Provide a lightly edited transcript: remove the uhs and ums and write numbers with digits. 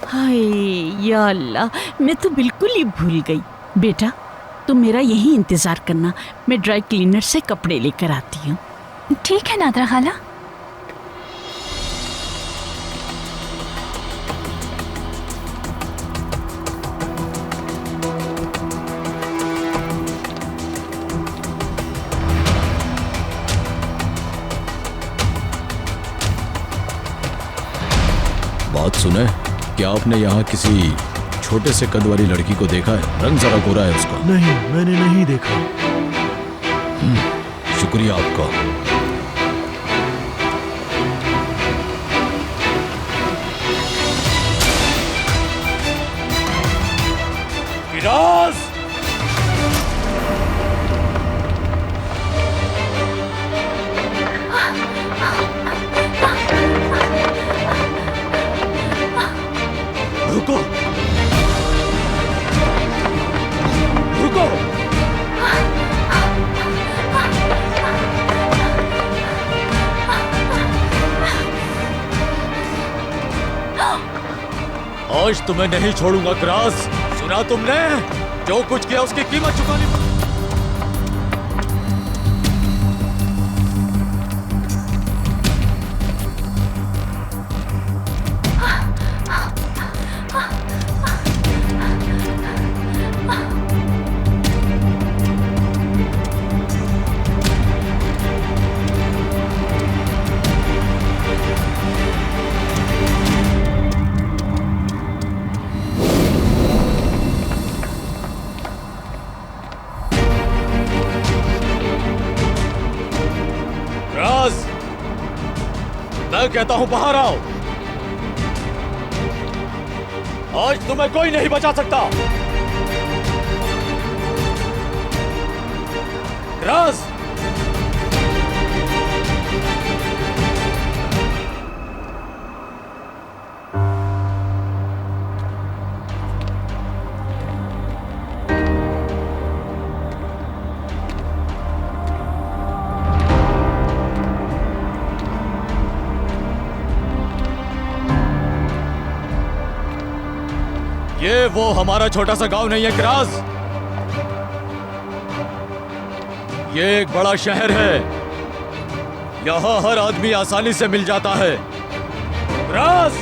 हाय या अल्लाह, मैं तो बिल्कुल ही भूल गई। बेटा तुम मेरा यही इंतजार करना, मैं ड्राई क्लीनर से कपड़े लेकर आती हूँ। ठीक है नादरा खाला। बात सुने, क्या आपने यहाँ किसी छोटे से कद वाली लड़की को देखा है? रंग जरा गोरा है उसका। नहीं, मैंने नहीं देखा। शुक्रिया आपका। फिराज! रुको, रुको। आज तुम्हें नहीं छोड़ूंगा क्रास। सुना तुमने? जो कुछ किया उसकी कीमत चुकानी पड़ेगी। मैं कहता हूं बाहर आओ। आज तुम्हें कोई नहीं बचा सकता। राज! ये वो हमारा छोटा सा गांव नहीं है क्रास, ये एक बड़ा शहर है। यहां हर आदमी आसानी से मिल जाता है। क्रास!